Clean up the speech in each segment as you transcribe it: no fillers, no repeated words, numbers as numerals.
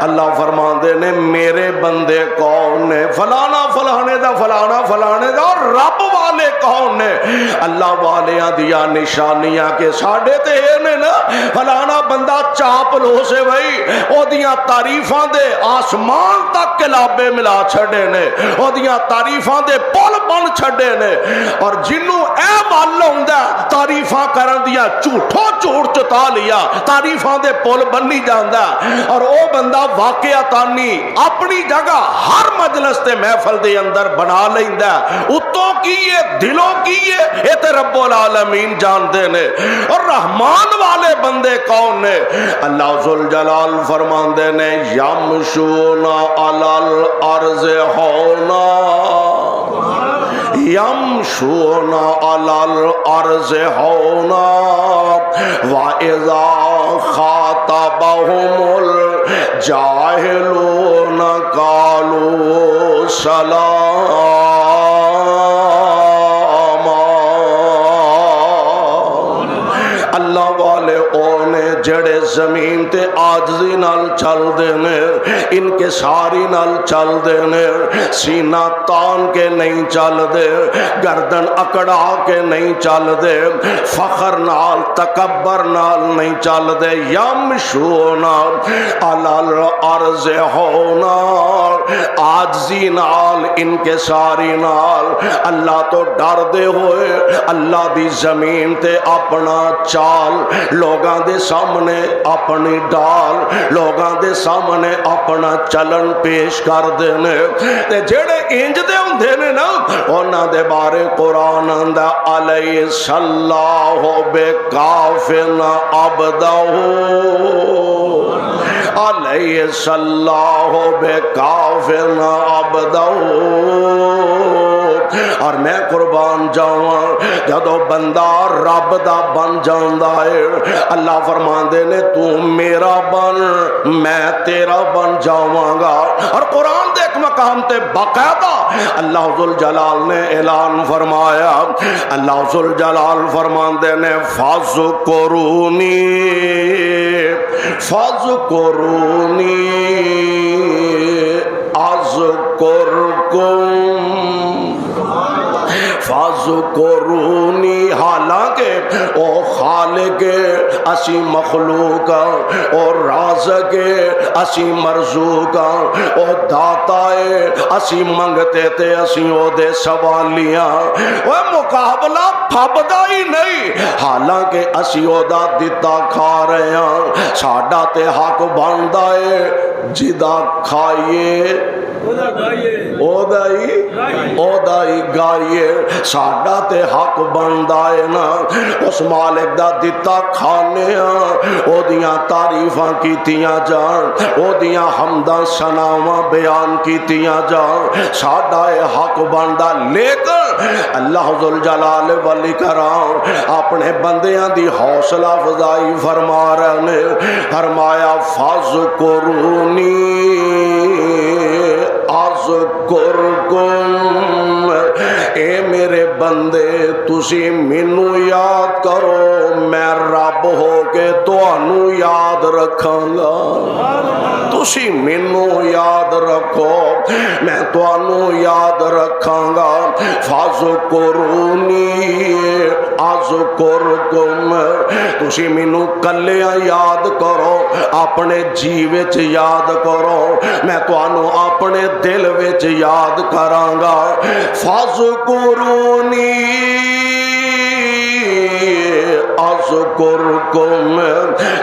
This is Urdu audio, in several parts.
اللہ فرماندے نے میرے بندے کون نے؟ فلانا فلانے دا، فلانا فلانے دا۔ اور رب والے کون نے؟ اللہ والیاں دیا نشانیاں کے ساڈے تے اے نے نا، فلانا بندہ چاپ لو سے بھائی او دیاں تعریفاں دے آسمان تک کلابے ملا چھڑے نے، او دیاں تعریفاں دے پل بن چھڑے نے۔ اور جنوں اے مال ہوندا تعریفاں کرن دیا جھوٹو جھوٹ چتا لیا، تعریفاں دے پل بنی جاندا، اور او بندہ واقعتانی اپنی جگہ ہر مجلس تے محفل دے اندر بنا لیندا، اتوں کیے دلوں کیے اے تے رب العالمین جاندے نے۔ اور رحمان والے بندے کون نے؟ اللہ ذوالجلال فرماندے نے یمشون علی الارض ہونا، یمشون علی الارض ہونا وَإِذَا خَاطَبَهُمُ الْجَاهِلُونَ قَالُوا سَلَامًا۔ اللہ والے اونے جڑے زمین تے آجزی نال چل دینے، انکساری نال چل دینے، سینہ تان کے نہیں چل دے، گردن اکڑا کے نہیں چل دے، فخر نال تکبر نال نہیں چل دے۔ یمشونا علی الارض ہونا، آجزی نال انکساری نال، اللہ تو ڈر دے ہوئے اللہ دی زمین تے اپنا چال، لوگاں دے سامنے اپنی ڈال، لوگاں دے سامنے اپنا چلن پیش کر دینے۔ تے جڑے انج دے ہوندے نے نا، انہاں دے بارے قرآن آندا الیس اللہ بکافٍ عبدہ، الیس اللہ بکافٍ عبدہ۔ اور میں قربان جاواں جدو بندہ رب دا بن جاندا ہے، اللہ فرماندے نے تو میرا بن میں تیرا بن جاواں گا۔ اور قرآن دے ایک مقام تے باقاعدہ اللہ ذوالجلال نے اعلان فرمایا، اللہ ذوالجلال فرماندے نے فَاذْكُرُونِی فَاذْكُرُونِی اذکرکم فَاذْكُرُونِی، حالانکہ او خالق اسی مخلوق او رازق اسی مرزوق او داتا اسی منگتے تے اسی او دے سوالیاں، وہ مقابلہ پھبدا ہی نہیں، حالانکہ اسی او دا دتا کھا رہے ہیں، ساڈا تے حق بندا ہے جدا کھائیے او دائی گائیے، ساڈا تے حق بندا ہے نا اس مالک دا دتا کھانے ہاں، او دیاں تعریفاں کیتیاں جان، او دیاں حمداں ثناواں بیان کیتیاں جان، ساڈا اے حق بندا۔ لیکن اللہ ذوالجلال والاکرام اپنے بندیاں دی حوصلہ افزائی فرما رہے نے، فرمایا فَاذْكُرُونِی اذکرکم، اے میرے بندے تسی مینوں یاد کرو، میں رب ہو کے تانوں یاد رکھاں گا، تسی مینوں یاد رکھو میں تانوں یاد رکھاں گا۔ فَاذْكُرُونِی اذکرکم، تسی مینوں کلیاں یاد کرو، اپنے جی وچ یاد کرو، میں تانوں اپنے دل وچ یاد کراں گا۔ فَاذْكُرُونِی اذکرکم،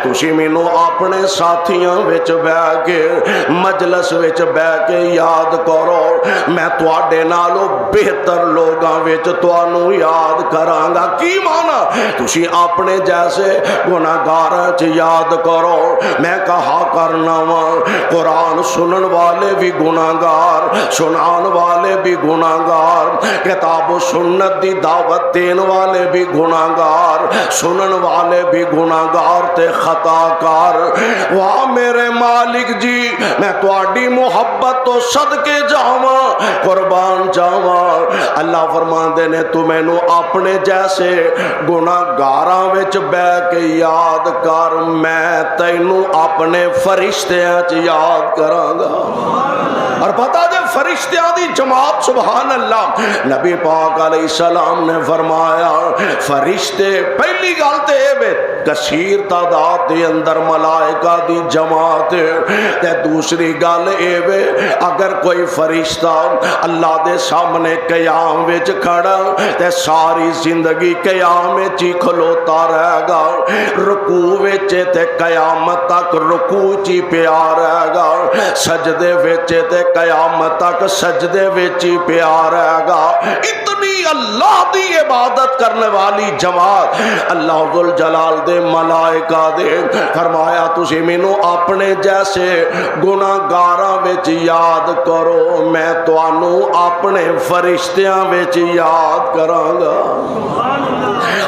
تسی مینوں اپنے ساتھیاں وچ بیٹھ کے مجلس وچ بیٹھ کے یاد کرو، میں تواڈے نالوں بہتر لوگاں وچ تانوں یاد کراں گا۔ کی مانا؟ تسی اپنے جیسے گناہگاراں چ یاد کرو، میں کہا کرنا وا قرآن سنن والے بھی گناہگار، سنان والے بھی گناہگار، کتاب و سنت دی دعوت دین والے بھی گناہگار، سنن والے بھی گناہگار تے خطا کار. واہ میرے مالک جی میں تواڈی محبت تو صدقے جاواں قربان جاواں. اللہ فرماندے نے تو مینوں اپنے جیسے گناہگاراں وچ بیٹھ کے یاد کر, میں تینوں اپنے فرشتیاں چ یاد کراں گا. اور پتہ جے فرشتیاں دی جماعت سبحان اللہ, نبی پاک علیہ السلام نے فرمایا فرشتے پہلی گل تے اے وے کثیر تعداد دے اندر ملائکہ دی جماعت تے دوسری گل اے وے اگر کوئی فرشتہ اللہ دے سامنے قیام وچ کھڑا تے ساری زندگی قیام وچ ہی کھلوتا رہے گا, رکوع وچ تے قیامت تک رکوع وچ ہی پیا رہے گا, سجدے وچ تے قیامت تک سجدے وچ ہی پیا رہے گا. اتنی اللہ دی عبادت کرنے والی جماعت اللہ ذل جلال دے ملائکہ دے فرمایا تسی مینوں اپنے جیسے گناہگاراں وچ یاد کرو, میں تانوں اپنے فرشتیاں وچ یاد کراں گا.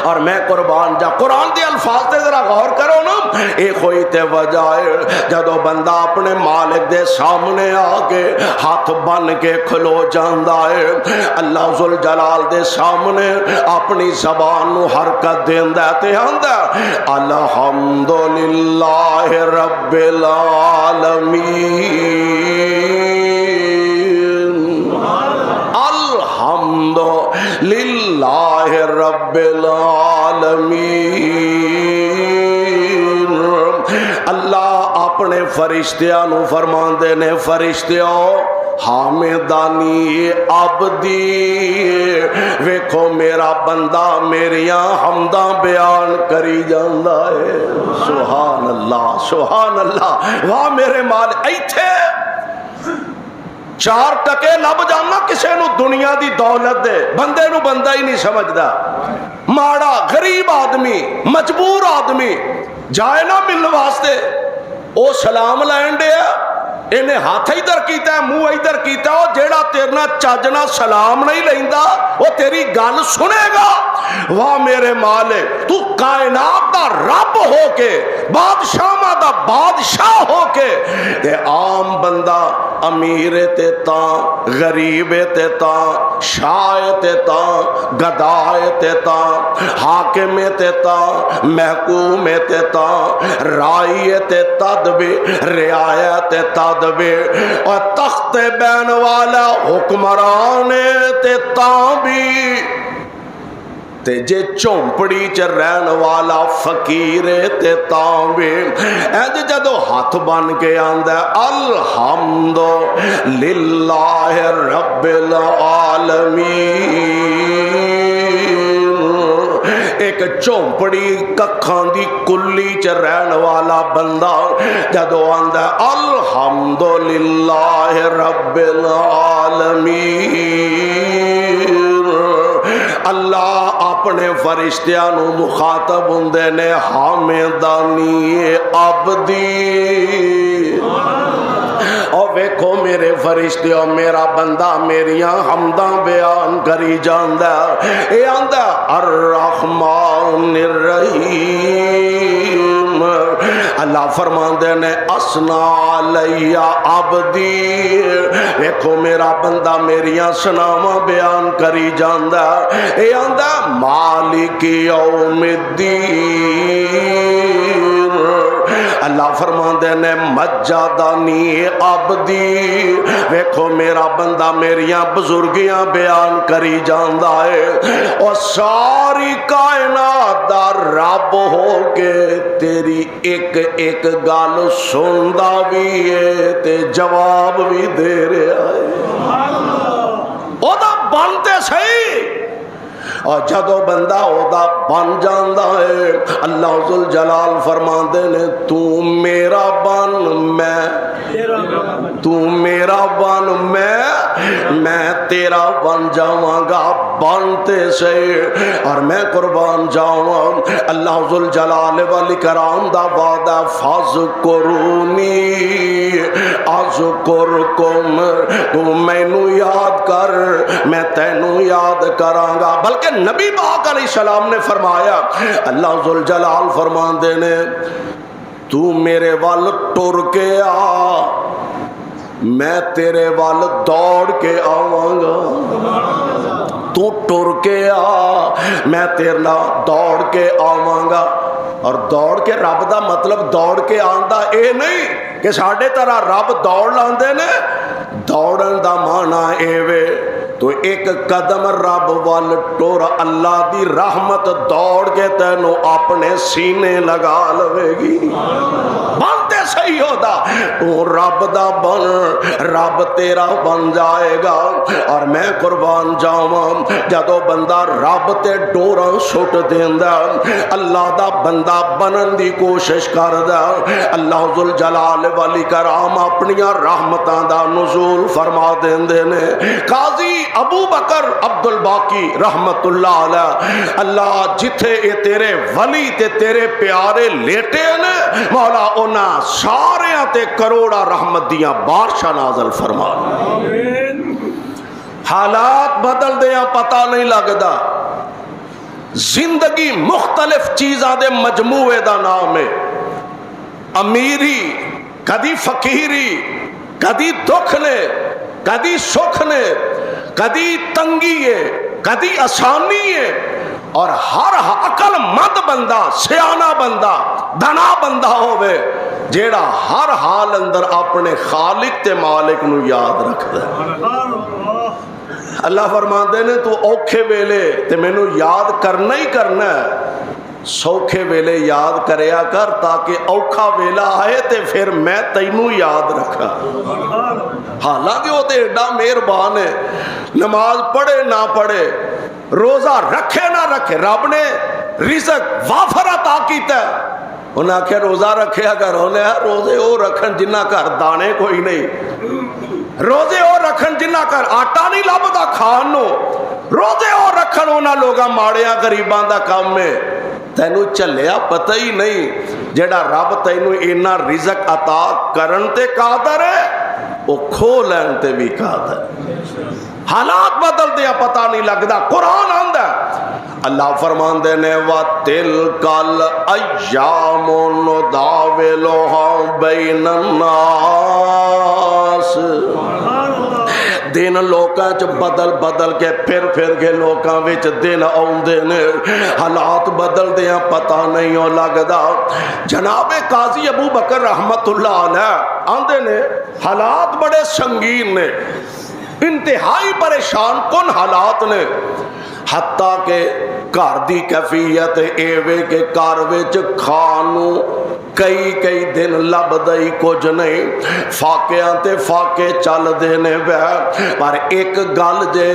اور میں قربان جا قرآن دے الفاظ تے ذرا غور کرو نا, اے کوئی تے وجہ ہے جدو بندہ اپنے مالک دے سامنے آ کے ہاتھ بن کے کھلو جاندا ہے, اللہ ذل جلال دے سامنے اپنی زبان نو حرکت دیندا ہے تے آندا الحمدللہ رب العالمین, الحمدللہ رب العالمین. اللہ اپنے فرشتیاں نو فرماندے نے فرشتیوں حامدانی عبدی, ویکھو میرا بندہ میریاں حمداں بیان کری جاندا ہے. سبحان اللہ سبحان اللہ. واہ میرے مال ایتھے چار ٹکے لب جانا کسے نو دنیا دی دولت دے, بندے نو بندہ ہی نہیں سمجھدا. ماڑا غریب آدمی مجبور آدمی جائے نہ ملنے واسطے او سلام لین دیا, انہیں ہاتھ ادھر کیتا ہے منہ ادھر کیتا ہے, جیڑا تیرنا چاجنا سلام نہیں لیندا وہ تیری گل سنے گا. واہ میرے مالک تو کائنات دا رب ہو کے بادشاہ دا بادشاہ ہو کے تے عام بندہ امیر تے تاں غریب تے تاں شاہ تے تاں گدا تے تاں حاکم تے تاں محکوم تے تاں رائی تے تدبی رعایت تے تدبی اور تخت بین والا حکمران تے تاں بھی تے جے چومپڑی چ رہن والا فقیر تے تاں وی اج جدو ہاتھ بن کے آندا الحمدللہ رب العالمین. ایک چومپڑی ککھاں دی کلی چ رہن والا بندہ جدو آندا الحمدللہ رب العالمین, اللہ اپنے فرشتیاں نو مخاطب ہوندے نے حامدانی عبدی. اور ویکھو میرے فرشتیوں میرا بندہ میریاں حمداں بیان کری جاندا, اے آندا الرحمن الرحیم. اللہ فرماندے نے اسنا علی عبدی, ویکھو میرا بندہ میریاں سناواں بیان کری جاندا, اے آندا مالک یوم الدین. اللہ فرماندے نے مجدانی عبدی, ویکھو میرا بندہ میریاں بزرگیاں بیان کری جاندا ہے, اور ساری کائنات دا رب ہو کے تیری ایک ایک گل سندا بھی ہے تے جواب بھی دے رہا ہے. او دا بنتے صحیح, اور جدو بندہ اودا بن جاندا ہے اللہ ذل جلال فرماندے نے تو میرا بن میں تو میرا بن میں تیرا بن جاواں گا. بنتے سے اور میں قربان جاواں. اللہ ذل جلال والاکرام دا وعدہ فذکرونی اذکرکم، تو مینوں یاد کر میں تینوں یاد کراں گا۔ بلکہ نبی پاک علیہ السلام نے فرمایا، اللہ ذوالجلال فرماندے نے تو میرے وال ٹر کے آ، میں تیرے وال دوڑ کے آواں گا۔ تو ٹر کے آ، میں تیرے نال دوڑ کے آواں گا۔ اور دوڑ کے رب دا مطلب دوڑ کے آندا اے نہیں کہ ساڈے طرح رب دوڑ لاندے نے، دوڑن دا معنی اے وے تو ایک قدم رب وال ٹر، اللہ دی رحمت دوڑ کے تینوں اپنے سینے لگا لوے گی۔ بنتے صحیح ہوتا تو رب دا بن، رب تیرا بن جائے گا۔ اور میں قربان جاواں جدو بندہ رب تے ڈوراں سٹ دیندا، اللہ دا بندہ بنن دی کوشش کردا، اللہ ذوالجلال والاکرام اپنیاں رحمتاں دا نزول فرما دیندے نے۔ قاضی ابو بکر عبد الباقی رحمت اللہ علیہ، اللہ جتھے اے تیرے ولی تے تیرے پیارے لیٹے نے مولا انہاں ساریاں تے کروڑا رحمت دیاں بارشاں نازل فرما۔ حالات بدل دیاں پتہ نہیں لگدا، زندگی مختلف چیزاں دے مجموعے دا نام ہے۔ امیری کدی فقیری، کدی دکھ نے، کدی سکھ نے، کدی تنگی ہے، کدی آسانی ہے۔ اور ہر عقل مند بندہ، سیانا بندہ، دنا بندہ ہوئے جیڑا ہر حال اندر اپنے خالق تے مالک نو یاد رکھدا ہے۔ اللہ فرماندے نے تو اوکھے ویلے تے مینوں یاد کرنا ہی کرنا ہے، سوکھے ویلے یاد کریا کر تاکہ اوکھا ویلا آئے تے پھر میں تینوں یاد رکھا۔ حالانکہ وہ تے ایڈا مہربان ہے، نماز پڑھے نہ پڑھے، روزہ رکھے نہ رکھے، رب نے رزق وافر عطا کیتا ہے۔ انہیں آکھے روزہ رکھیا کر، انہیں روزے وہ رکھن جنہ گھر دانے کوئی نہیں، روزے وہ رکھن جنہ گھر آٹا نہیں لبدا کھان نو، روزے وہ رکھن انہاں لوگاں ماڑیاں غریباں دا کام ہے۔ تینوں چلیا پتہ ہی نہیں جیڑا رب تینوں اینا رزق عطا کرن تے قادر ہے، وہ کھو لین تے بھی قادر ہے۔ حالات بدل دیا پتہ نہیں لگدا۔ قرآن آندا اللہ فرماندے نے وَتِلْكَ الْأَيَّامُ نُدَاوِلُهَا بَيْنَ النَّاسِ، دن لوکاں چ بدل بدل کے پھر کے لوکاں وچ دن آوندے نے، حالات بدل دیاں پتہ نہیں ہو لگدا۔ جناب قاضی ابو بکر رحمت اللہ علیہ آندے نے حالات بڑے سنگین نے، انتہائی پریشان کن حالات نے، حتیٰ کہ گھر دی کیفیت ایوے کہ گھر وچ کھانوں کئی دن لبدئی کچھ نہیں، فاقیاں تے فاقے چل دینے بے، پر ایک گل جے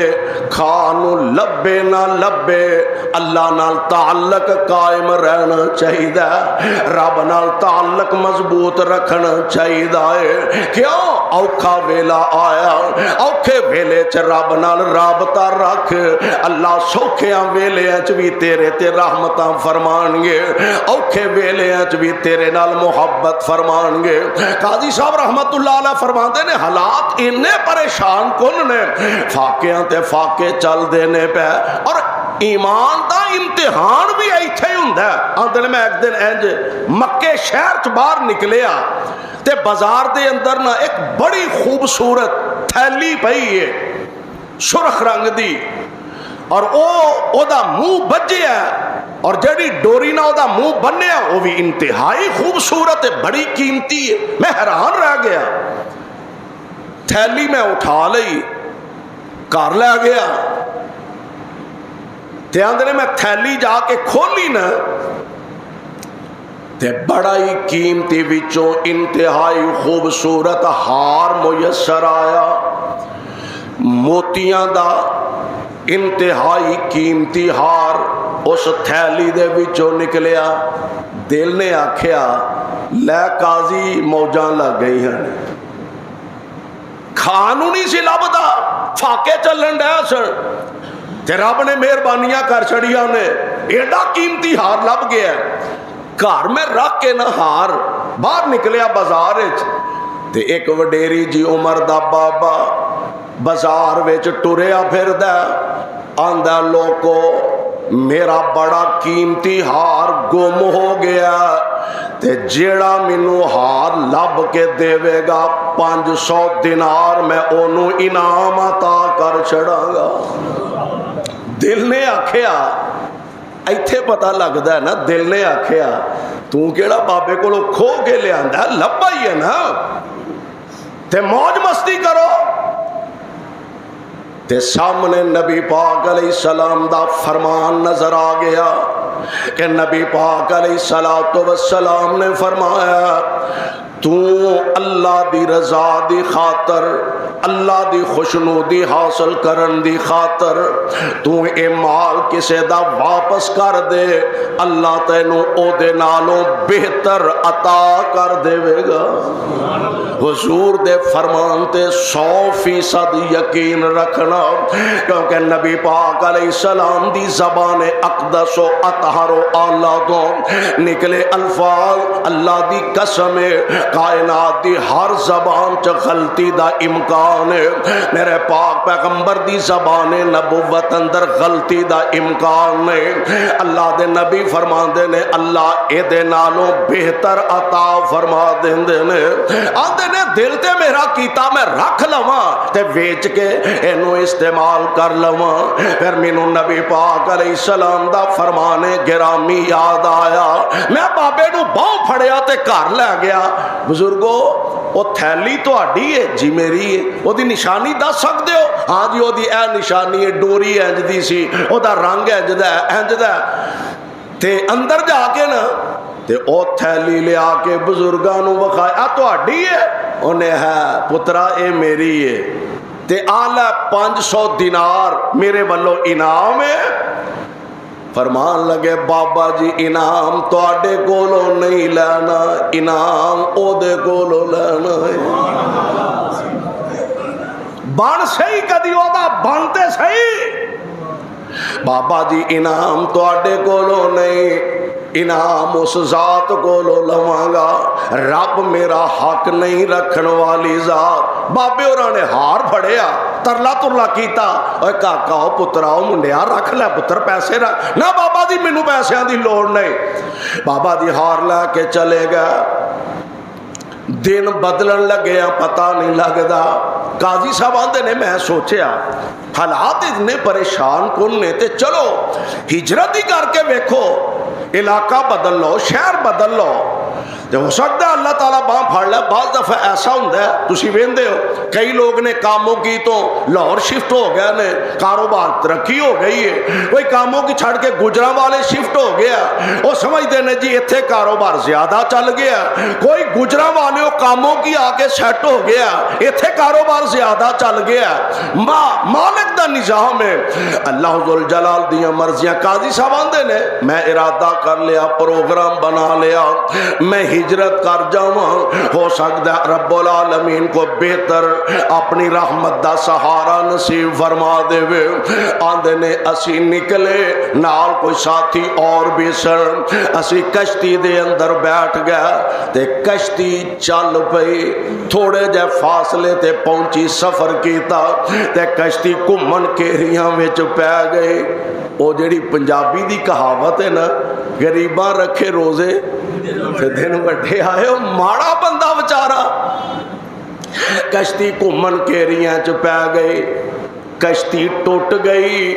کھانوں لبے نہ لبے اللہ نال تعلق قائم رہنا چاہیدہ، رب نال تعلق مضبوط رکھنا چاہیدہ۔ کیوں؟ اوکھا ویلا آیا، اوکھے ویلے چ رب نال رابطہ رکھ، اللہ سوکھیاں ویلے چ بھی تیرے تے رحمتاں فرمان گے، اوکھے ویلے چ بھی تیرے نال محبت فرمان گے۔ قاضی صاحب رحمت اللہ علیہ فرماندے نے حالات اننے پریشان کن نے، فاقیاں تے فاقے چل دینے پہ، اور ایمان دا امتحان بھی ایتھے ہی ہوندا ہے۔ آندے میں ایک دن انج مکے شہر چ باہر نکلیا تے بازار دے اندر نہ ایک بڑی خوبصورت تھیلی پئی ہے سرخ رنگ دی، اور او دا منہ بجیا ہے، اور جڑی ڈوری نہ او دا منہ بنیا وہ بھی انتہائی خوبصورت ہے، بڑی قیمتی ہے۔ میں حیران رہ گیا، تھیلی میں اٹھا لئی، گھر لے گیا تے اندر میں تھیلی جا کے کھولی نا تے بڑا ہی قیمتی وچوں انتہائی خوبصورت ہار میسر آیا، موتیاں دا انتہائی قیمتی ہار اس تھیلی دے وچوں نکلیا۔ دل نے آکھیا لے قاضی موجاں لگ گئی ہیں، کھانوں نہیں سی لبدا، فاقے چلن ڈے سن تے رب نے مہربانیاں کر چھڑیاں نے، ایڈا قیمتی ہار لب گیا۔ گھر میں رکھ کے نہ ہار باہر نکلیا بازار تے ایک وڈیری جی عمر دا بابا بازار وچ ٹریا پھردا آندا لوکو میرا بڑا قیمتی ہار گم ہو گیا تے جیڑا مینوں ہار لب کے دے گا 500 دینار میں اونوں انعام عطا کر چھڑاں گا۔ دل نے آکھیا ایتھے پتہ لگدا ہے نا، دل نے آکھیا تو کیڑا بابے کولوں کھو کے لے آندا ہے، لبا ہی ہے نا، تے موج مستی کرو۔ تے سامنے نبی پاک علیہ السلام دا فرمان نظر آ گیا کہ نبی پاک علیہ السلام نے فرمایا تو اللہ دی رضا دی خاطر، اللہ دی خوشنودی حاصل کرن دی خاطر تو اے مال کسے دا واپس کر دے، اللہ تینوں او دے نالوں بہتر عطا کر دے گا۔ حضور دے فرمان تے 100% یقین رکھنا، کیونکہ نبی پاک علیہ السلام دی زبان اقدس و اطہر و اعلیٰ تو نکلے الفاظ، اللہ دی قسم کائنات دی ہر زبان چ غلطی دا امکان ہے، میرے پاک پیغمبر دی زبان نبوت اندر غلطی دا امکان نہیں۔ اللہ دے نبی فرماندے نے اللہ اے دے نالوں بہتر عطا فرما دیندے نے، آندے نے دل تے میرا کیتا میں رکھ لواں تے ویچ کے اینو استعمال کر لواں۔ پھر مینوں نبی پاک علیہ السلام دا فرمان گرامی یاد آیا، میں بابے نو باہوں پھڑیا تے گھر لے گیا۔ بزرگو وہ تھیلی تہاڈی ہے جی میری ہے، وہ دی نشانی دس سکتے ہو؟ ہاں جی وہ دی اے نشانی ہے، ڈوری انج دی سی، وہ دا رنگ انج دا تے اندر جا کے نا تے او تھیلی لیا کے بزرگاں نو وکھایا تہاڈی ہے؟ انہیں ہے پترا اے میری ہے تے آلہ 500 دینار میرے والو انعام ہے۔ فرمان لگے بابا جی انعام تواڈے کولوں نہیں لینا، انعام او دے کولوں لینا ہے۔ بن سہی کدی او دا بنتے سہی، بابا جی انعام تواڈے کولوں نہیں، انعام اس ذات کولو لواں گا، رب میرا حق نہیں رکھن والی ذات۔ بابے ہوراں نے ہار پھڑیا، ترلا ترلا کیتا، اوے کاکا او پترا او منڈیا رکھ لے پتر پیسے رکھ، نہ بابا جی مینوں پیسیاں دی لوڑ نہیں۔ بابا جی ہار لے کے چلے گئے، دن بدلن لگے پتہ نہیں لگدا۔ قاضی صاحب آندے نے میں سوچیا حالات اتنے پریشان کن نے تے چلو ہجرت ہی کر کے ویکھو، علاقہ بدل لو، شہر بدل لو، تے ہو سکتا ہے اللہ تعالیٰ باں پھڑ لے۔ بعض دفعہ ایسا ہوتا ہے تسی ویندے ہو کئی لوگ نے کاموں کی تو لاہور شفٹ ہو گئے نے، کاروبار ترقی ہو گئی ہے، کوئی کاموں کی چھڑ کے گجرانوالے شفٹ ہو گیا، وہ سمجھتے ہیں جی اتنے کاروبار زیادہ چل گیا، کوئی گجرانوالے کاموں کی آ کے سیٹ ہو گیا، اتنے کاروبار زیادہ چل گیا۔ مالک دا نظام ہے، اللہ ذوالجلال دیاں مرضیاں۔ قاضی صاحب آندے نے میں ارادہ کر لیا، پروگرام بنا لیا، میں ہجرت کر جاواں، ہو سکتا ہے رب العالمین کو بہتر اپنی رحمت دا سہارا نصیب فرما دے وے۔ آندے نے اسی نکلے، نال کوئی ساتھی اور بھی سن، اسی کشتی دے اندر بیٹھ گیا تے کشتی چل پئی، تھوڑے جے فاصلے تے پہنچی، سفر کیتا تے کشتی گھمن کیریاں وچ پی گئی۔ وہ جڑی پنجابی دی کہاوت ہے نا، غریباں رکھے روزے تے دن وڈے آئے، وہ ماڑا بندہ بچارا۔ کشتی گھمن کیریاں چ پی گئی، کشتی ٹوٹ گئی۔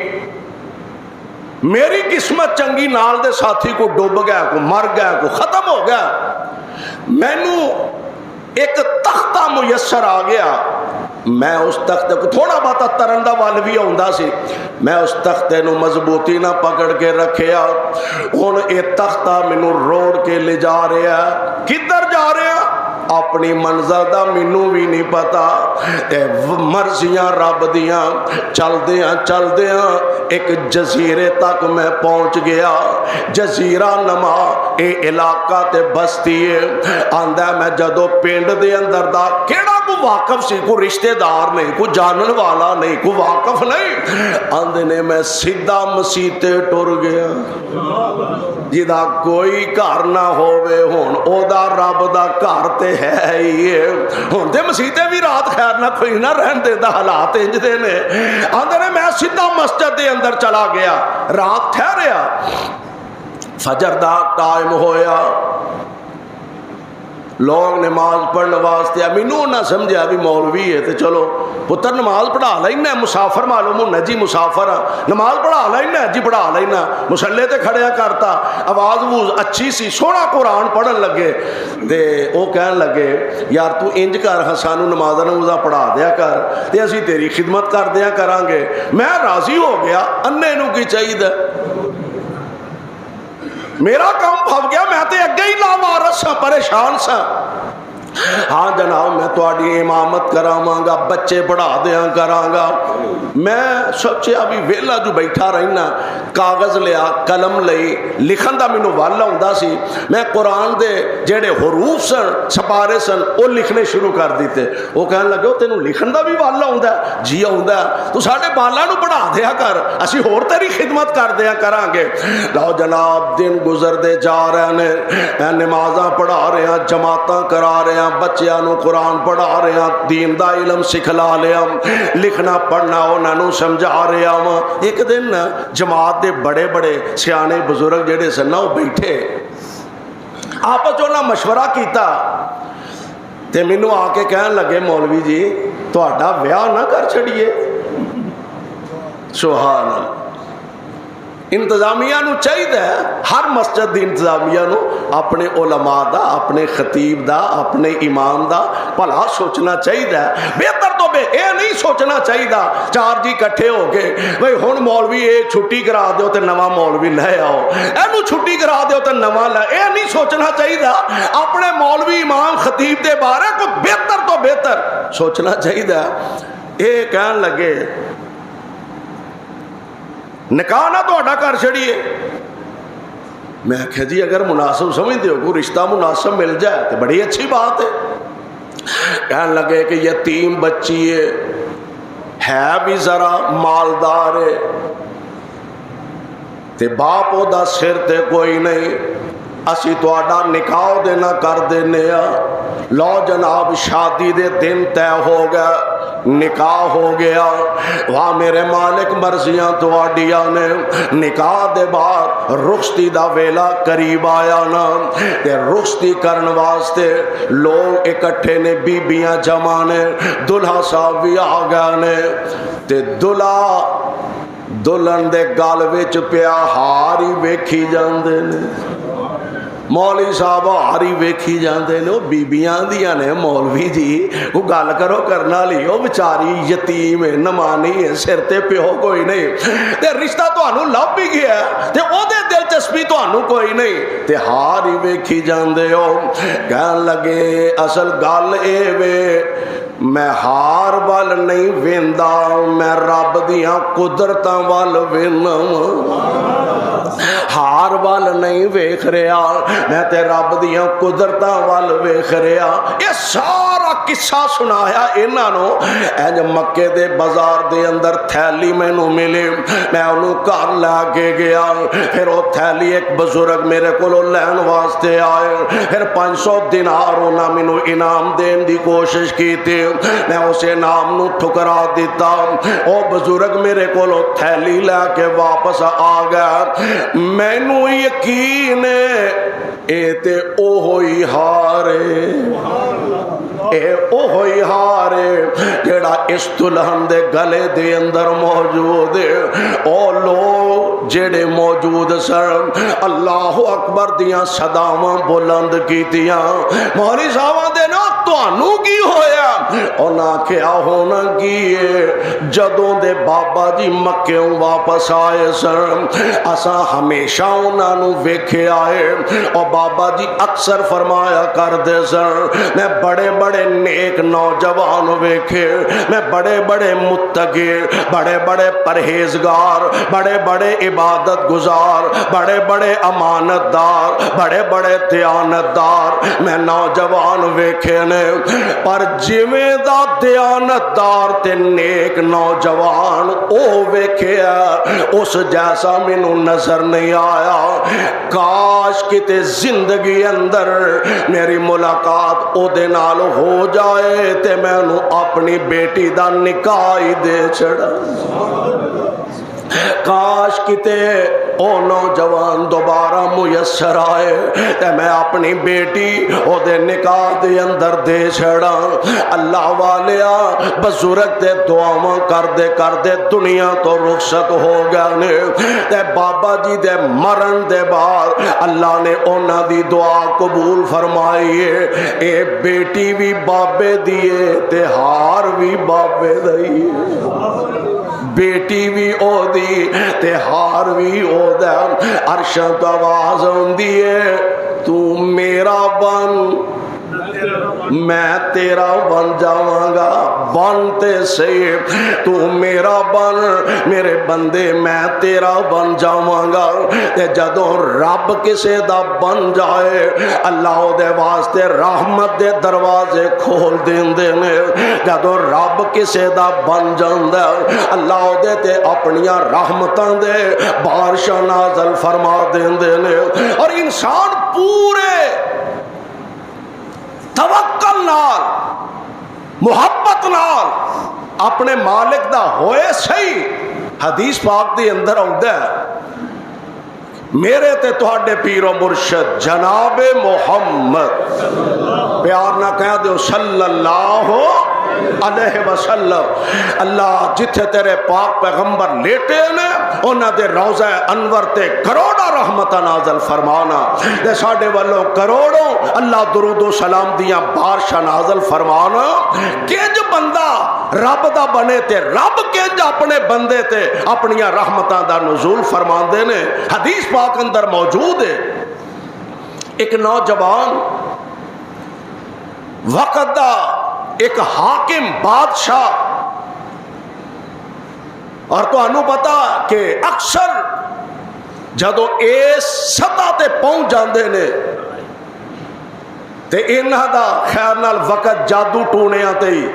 میری قسمت چنگی، نال دے ساتھی کو ڈوب گیا، کو مر گیا، کو ختم ہو گیا۔ مینوں ایک تختہ میسر آ گیا، میں اس تختے کو تھوڑا بہت ترندا وال بھی آندا سی، میں اس تختے نو مضبوطی نہ پکڑ کے رکھیا۔ ہن یہ تختہ مینوں روڑ کے لے جا رہا ہے، کدھر جا رہا؟ اپنی منزل دا مینوں بھی نہیں پتا، اے مرضیاں رب دیاں۔ چلدیاں چلدیاں ایک جزیرے تک میں پہنچ گیا، جزیرہ نما اے علاقہ تے بستی ہے۔ آندا میں جدو پنڈ دے اندر دا کیڑا کو واقف سی, کوئی رشتے دار نہیں, کوئی جانن والا نہیں, کوئی واقف نہیں. آندے نے میں سیدھا مسیتے ٹر گیا. جدا کوئی گھر نہ ہووے ہن او دا رب دا گھر تے ہے ہی ہے. ہن تے مسیتے بھی رات خیر نہ کوئی نہ رہن دے دا, حالات انج دے نے. آندے نے میں سیدھا مسجد دے اندر چلا گیا, رات ٹھہریا, فجر دا ٹائم ہویا, لوگ نماز پڑھنے واسطے. مینوں نہ سمجھا بھی مولوی ہے تو چلو پتر نماز پڑھا لینا, مسافر معلوم ہونا جی مسافر ہاں, نماز پڑھا لینا جی پڑھا لینا. مسلے تے کھڑیا کرتا, آواز ووز اچھی سی, سونا قرآن پڑھن لگے. تے او کہن لگے یار تو انج کر, ہاں سانو نماز نمازاں پڑھا دیا کر تے اسی تیری خدمت کر دیا کران گے. میں راضی ہو گیا. انے نو کی چاہیے, میرا کام پھب گیا, میں تے اگے ہی لاوارث سا, پریشان سا. ہاں جناب میں تہاڈی امامت کراواں گا, بچے پڑھا دیاں کراں گا. میں سوچیا بھی ویلا جو بیٹھا رہنا, کاغذ لیا, قلم لئی, لکھن دا مینوں ول آوندا سی. میں قرآن دے جڑے حروف سن, سپارے سن, وہ لکھنے شروع کر دیتے. وہ کہن لگے تینوں لکھن دا بھی ول آوندا؟ جی آوندا. تو ساڈے بالاں نوں پڑھا دیا کر, اسی ہور تیری خدمت کر دیا کراں گے. لو جناب دن گزرتے جا رہے نے, میں نمازاں پڑھا رہا, جماعتاں کرا رہا, بچیاں نو قرآن پڑھا رہا, دین دا علم سکھلا لیا, لکھنا پڑھنا انہاں نو سمجھا رہا وا. ایک دن جماعت دے بڑے بڑے سیانے بزرگ جڑے سن وہ بیٹھے, آپس وچ مشورہ کیتا تے مینوں آ کے کہن لگے مولوی جی تہاڈا ویاہ نہ کر چھڑیے. سبحان اللہ. انتظامیہ نو چاہیے, ہر مسجد دی انتظامیہ نو اپنے علماء دا, اپنے خطیب دا, اپنے امام دا بھلا سوچنا چاہیے. بہتر تو اے نہیں سوچنا چاہیے چار جی کٹھے ہو کے بھئی ہن مولوی اے چھٹی کرا دیو تے نواں مولوی لے آؤ, اینو چھٹی کرا دیو تے نواں لے. اے نہیں سوچنا چاہیے اپنے مولوی امام خطیب دے بارے کو بہتر تو بہتر سوچنا چاہیے. اے کہن لگے نکاح نہ تہاڈا کر چھڑیے. میں آخیا جی اگر مناسب سمجھتے ہو, کوئی رشتہ مناسب مل جائے تو بڑی اچھی بات ہے. کہنے لگے کہ یتیم بچی ہے بھی ذرا مالدار ہے تے باپ او دا سر تے کوئی نہیں, اسی تہاڈا نکاح دینا کر دینے. لو جناب شادی دے دن طے ہو گیا, نکاح ہو گیا. واہ میرے مالک مرضیاں تہاڈیاں نے. نکاح دے بعد رخصتی دا ویلا قریب آیا نا, تے رخصتی کرن واسطے لوگ اکٹھے نے, بیبیاں جمع نے, دلہا صاحب بھی آ گئے نے. تے دلہا دلہن دے گل وچ پیا ہار ہی ویکھی جاندے نے. مولوی صاحب ہاری ویکھی جاندے نے, وہ بیبیاں دیاں نے مولوی جی وہ گل کرو کرنا لی, وہ بیچاری یتیم ہے, نمانی ہے, سر تے پیو کوئی نہیں, تے رشتہ تانوں لب بھی گیا تے او دے دلچسپی تانوں کوئی نہیں, تے ہاری ویکھی جاندے ہو. کہن لگے اصل گل اے وے میں ہار وال نہیں ویندا, میں رب دیاں قدرتاں وال وینا. ہار وال نہیں ویکھ رہا, میں تے رب دیاں قدرتاں وال ویکھ رہا. یہ سارا قصہ سنایا انہاں نو. انج مکے دے بازار دے اندر تھیلی مینوں ملی, میں انہوں گھر لے کے گیا. پھر وہ تھیلی ایک بزرگ میرے کولوں لین واسطے آئے, پھر 500 دینار انہاں مینوں انعام دین دی کوشش کیتی. میں اسے نام نو ٹھکرا دیتا. او بزرگ میرے کولوں تھیلی لے کے واپس آ گیا. مینوں یقین اے تے اوہی ہارے, اے اوہی ہارے جڑا اس دلہن دے گلے دے اندر موجود ہے. او لوگ جڑے موجود سن اللہ اکبر دیاں صداواں بلند کیتیاں. مولوی صاحب دے نا تانوں کی ہویا؟ انہاں کیا ہونا کی ہے, جدوں دے بابا جی مکیوں واپس آئے سن اساں ہمیشہ انہاں نو ویکھے آئے. اور بابا جی اکثر فرمایا کر دے سن میں بڑے بڑے نیک نوجوان ویکھے, میں بڑے بڑے متقی، بڑے بڑے پرہیزگار، بڑے بڑے عبادت گزار، بڑے بڑے امانت دار، بڑے بڑے دیانت دار میں نوجوان ویکھے نے، پر جویں دا دیانت دار تے نیک نوجوان او ویکھیا اس جیسا مینوں نظر نہیں آیا۔ کاش کتے زندگی اندر میری ملاقات او دے نال ہو جائے تے میں انہوں اپنی بیٹی دا نکاح ہی دے چھڑا۔ کاش کتے او نوجوان دوبارہ میسر آئے تے میں اپنی بیٹی او دے نکاح دے اندر دے چھڑا۔ اللہ والیا بزرگ تے دعاواں کر دے دنیا تو رخصت ہو گئے تے بابا جی دے مرن دے بعد اللہ نے انہاں دی دعا قبول فرمائی ہے۔ اے بیٹی بھی بابے دیے تے ہار بھی بابے دئی، بیٹی بھی او دی تے ہار بھی او دا۔ عرشاں تو آواز ہوندی ہے تو میرا بن میں تیرا بن جاواں گا، بنتے سے تو میرا بن میرے بندے میں تیرا بن جاواں گا۔ تے جدوں رب کسے دا بن جائے اللہ دے واسطے رحمت دے دروازے کھول دیندے نے۔ جدوں رب کسے دا بن جاندا اللہ دے تے اپنیاں رحمتاں دے بارشاں نازل فرما دیندے نے، اور انسان پورے توکل نال محبت نال اپنے مالک دا ہوئے صحیح۔ حدیث پاک دی اندر آؤندا ہے میرے تے تہاڈے پیر و مرشد جناب محمد، پیار نہ کہہ دیو صلی اللہ علیہ وسلم، اللہ جتھے تیرے پاک پیغمبر لیٹے نے انہاں دے روضہ انور تے کروڑا رحمتہ نازل فرمانا، تے ساڈے والوں کروڑوں اللہ درود و سلام دیاں بارشاں نازل فرمانا۔ کنج بندہ رب دا بنے تے رب کنج اپنے بندے تے اپنیاں رحمتاں دا نزول فرماندے نے۔ حدیث پاک اندر موجود ہے ایک نوجوان وقت دا ایک حاکم بادشاہ، اور تو انہوں پتا کہ اکثر جدو اس سطح تے پہنچ جاندے نے تے انہاں دا خیر نال وقت جادو ٹونیاں تے ہی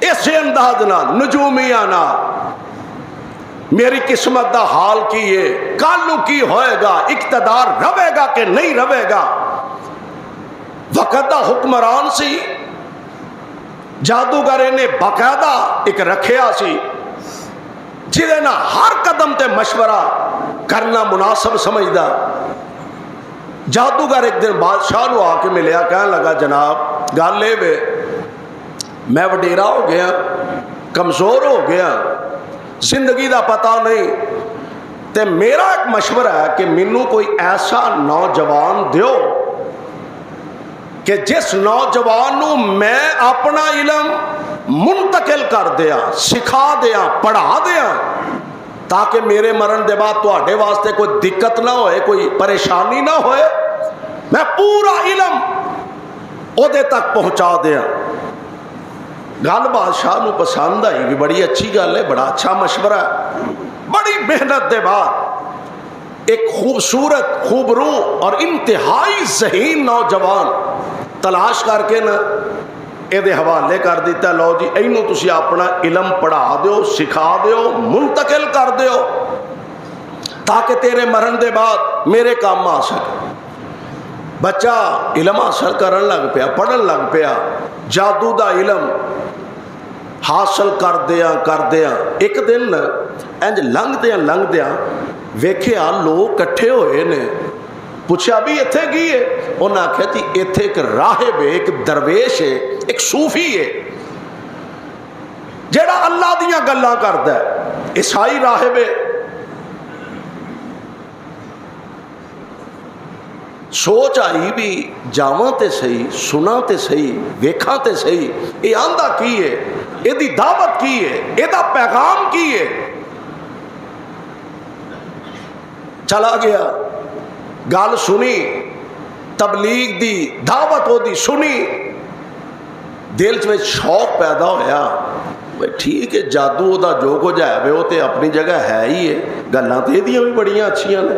اس انداز نال نجومیاں نال میری قسمت دا حال کی ہے، کالو کی ہوئے گا، اقتدار رہے گا کہ نہیں رہے گا۔ وقت دا حکمران سی، جادوگر نے باقاعدہ ایک رکھیا سی جہدے نال ہر قدم تے مشورہ کرنا مناسب سمجھدا۔ جادوگر ایک دن بادشاہ نو آ کے ملیا، کہنے لگا جناب گل اے وے میں وڈیرا ہو گیا، کمزور ہو گیا، زندگی دا پتہ نہیں، تے میرا ایک مشورہ ہے کہ مینوں کوئی ایسا نوجوان دیو کہ جس نوجوان نو میں اپنا علم منتقل کر دیا، سکھا دیا، پڑھا دیا، تاکہ میرے مرن دے بعد تواڈے واسطے کوئی دقت نہ ہوئے، کوئی پریشانی نہ ہوئے، میں پورا علم او دے تک پہنچا دیا۔ گل بادشاہ نو پسند آئی بھی، بڑی اچھی گل ہے، بڑا اچھا مشورہ ہے۔ بڑی محنت دے بعد ایک خوبصورت، خوبرو اور انتہائی ذہین نوجوان تلاش کر کے نا یہ حوالے کر دیتا، لو جی اینو تسی اپنا علم پڑھا دیو، سکھا دیو، منتقل کر دیو تاکہ تیرے مرن دے بعد میرے کام آ سکے۔ بچہ علم حاصل کرن لگ پیا، پڑھن لگ پیا، جادو دا علم حاصل کر دیا ایک دن انج لنگ دیا ویکھیا لوگ کٹھے ہوئے نے، پوچھا بھی ایتھے کی ہے؟ انہوں نے آخیا جی ایتھے ایک راہب ہے، ایک درویش ہے، ایک صوفی ہے جیڑا اللہ دیاں گلاں کردا ہے، عیسائی راہب ہے۔ سوچ آئی بھی جاواں تے صحیح، سنا تے صحیح، ویکھاں تے صحیح، یہ آندا کی ہے، یہ دی دعوت کی ہے، یہ دا پیغام کی ہے۔ چلا گیا، گل سنی، تبلیغ دی دعوت ہو دی سنی، دل میں شوق پیدا ہویا بھائی ٹھیک ہے جادو دا جو کچھ ہے وہ تو اپنی جگہ ہے ہی ہے، گلاں تے ایدیاں بھی بڑیاں اچھیاں نے،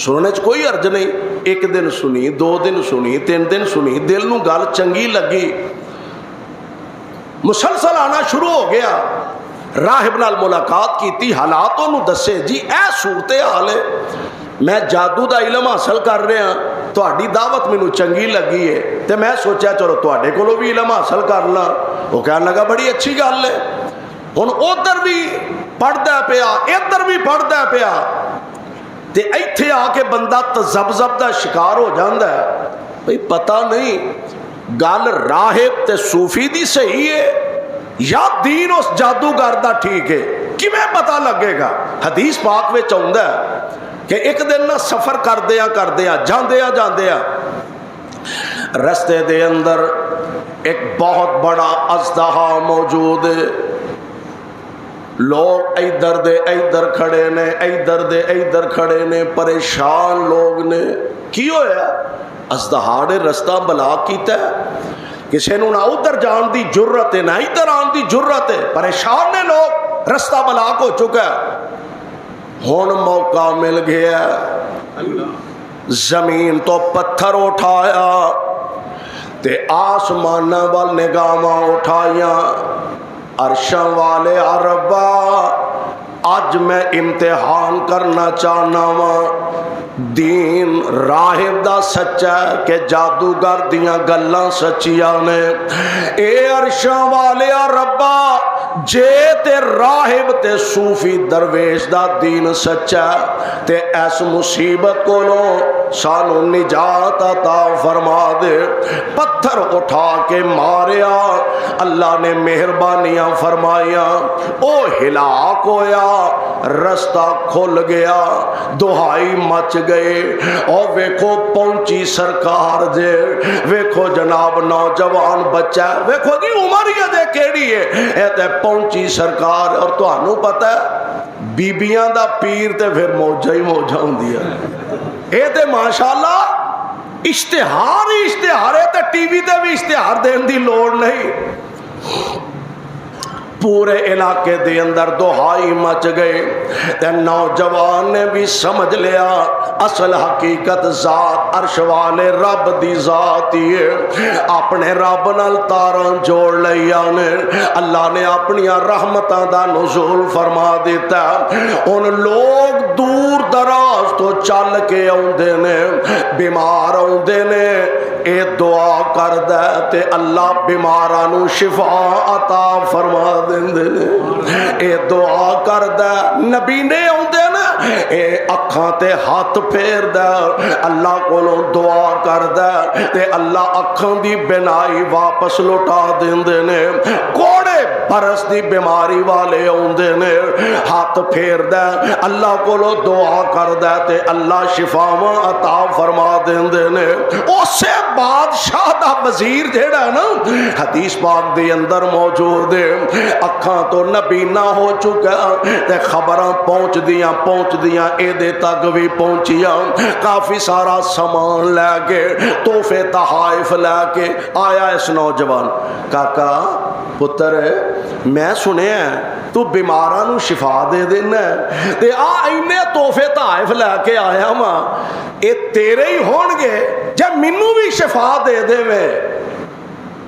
سننے چ کوئی عرض نہیں. ایک دن سنی، 2 دن سنی، 3 دن سنی، دل نو گل چنگی لگی، مسلسل آنا شروع ہو گیا. راہب نال ملاقات کیتی، حالات انہوں دسے جی اے صورت حال ہے، میں جادو دا علم حاصل کر رہا، تہاڈی دعوت مینوں چنگی لگی ہے تے میں سوچا چلو تہاڈے کولوں بھی علم حاصل کر لاں. وہ کہنے لگا بڑی اچھی گل ہے. ہن ادھر بھی پڑھدا پیا ادھر بھی پڑھدا پیا تے ایتھے آ کے بندہ تذبذب دا شکار ہو جاندا ہے بھئی پتہ نہیں گل راہب تے صوفی دی صحیح ہے یا دین اس جادوگر دا ٹھیک ہے، کیویں پتہ لگے گا؟ حدیث پاک وچ آوندا ہے کہ ایک دن نہ سفر کردیاں جاندیاں رستے دے اندر ایک بہت بڑا اژدہا موجود ہے. لوگ ادھر دے ادھر کھڑے نے، ادھر دے ادھر کھڑے نے، پریشان لوگ نے. کی ہویا؟ اژدہا نے رستہ بلاک کیتا ہے، کسی نو نہ ادھر جان دی جرت ہے نہ ادھر آن دی جرت ہے، پریشان نے لوگ، رستہ بلاک ہو چکا ہے. ہن موقع مل گیا، زمین تو پتھر اٹھایا تے آسمان وال نگاہاں اٹھائیاں. عرشاں والے ربا اج میں امتحان کرنا چاہنا وا، دین راہب دا سچا ہے کہ جادوگر دیاں گلاں سچیاں نے. اے عرشاں والے ربا جے تے راہب تے صوفی درویش دا دین سچا تے اس مصیبت کولوں سانو نجات عطا فرما دے. پتھر اٹھا کے ماریا، اللہ نے مہربانیاں فرمایا، او ہلاک ہویا، رستہ کھل گیا، دہائی مچ گئے. اور ویکھو پہنچی سرکار جے، ویکھو جناب نوجوان بچہ، ویکھو جی عمر یہ دے کیڑی ہے، اے تے پہنچی سرکار. اور تہانوں پتہ ہے بیبیاں دا پیر تے پھر موجہ ہی موجہ ہوندی ہے. اے تے ماشاءاللہ اشتہار ہی اشتہار ہے تے ٹی وی تے بھی اشتہار دین دی لوڑ نہیں. پورے علاقے دے اندر دہائی مچ گئے تے نوجوان نے بھی سمجھ لیا اصل حقیقت ذات عرش والے رب دی ذات ہی ہے. اپنے رب نال تاراں جوڑ لیا نے، اللہ نے اپنی رحمتاں دا نزول فرما دیتا. ان لوگ دور دراز تو چل کے آندے نے، بیمار آندے نے، اے دعا کر دے تے اللہ بیماراں نو شفا عطا فرما دیندے نے. اے دعا کر دے، نبی نے آندے نا، اے اکھاں تے ہاتھ پھیر دے، اللہ کولوں دعا کر دے تے اللہ اکھاں دی بینائی واپس لوٹا دیندے نے. کوڑے برس دی بیماری والے آندے نے، ہاتھ پھیر دے، اللہ کولوں دعا کر دے تے اللہ شفاواں عطا فرما دیندے نے. اسے بادشاہ دا وزیر جیڑا ہے نا، حدیث پاک دے اندر موجود ہے، اکھاں تو نبینا ہو چکا تے خبراں پہنچ دیاں اے دے تک بھی پہنچیاں. کافی سارا سامان لے کے، تحفے تحائف لے کے آیا اس نوجوان. کاکا پتر میں سنیا تو بیماراں نو شفا دے دینا تے آ اینے تحفے تحائف لے کے آیا ماں، اے تیرے ہی ہون گے جب مینوں بھی شفا دے دے میں.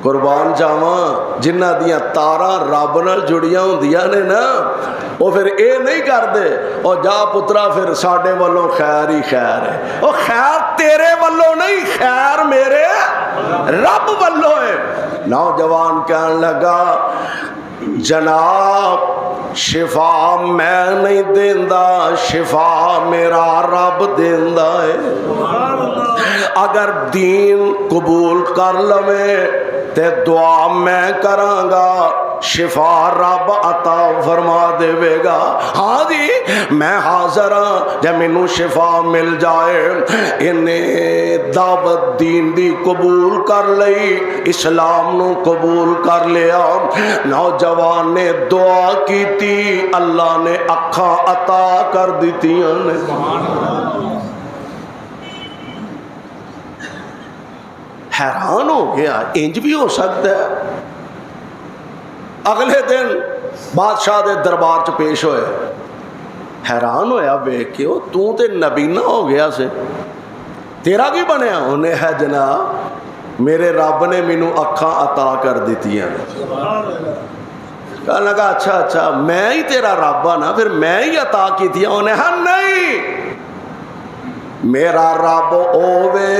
قربان جاواں جنہ دیاں تاراں رب نال جڑیاں ہوندیاں نے نا، وہ پھر اے نہیں کردے او جا پترا پھر ساڈے والوں خیر ہی خیر ہے. او خیر تیرے والوں نہیں، خیر میرے رب والوں ہے. نوجوان کہنے لگا جناب شفا میں نہیں دیندا، شفا میرا رب دیندا ہے. اگر دین قبول کر لوے تے دعا میں کراں گا، شفا رب عطا فرما دے گا. ہاں جی میں حاضر ہاں، جب مینوں شفا مل جائے. انہیں دعوت دین دی قبول کر لئی، اسلام نو قبول کر لیا. نوجوان نے دعا کیتی، اللہ نے اکھاں عطا کر دیتیاں نے. حیران ہو گیا انج بھی ہو سکتا ہے. اگلے دن بادشاہ دے دربار چ پیش ہوئے, حیران ہویا ویکھ کے تو تے نبینا ہو گیا سے, تیرا کی بنیا؟ انہیں ہے جناب میرے رب نے مینوں اکھاں عطا کر دیتی ہیں. کہنے لگا اچھا اچھا میں ہی تیرا رب ہاں نا, پھر میں ہی عطا کی تھی. انہیں ہے نہیں, میرا رب اوے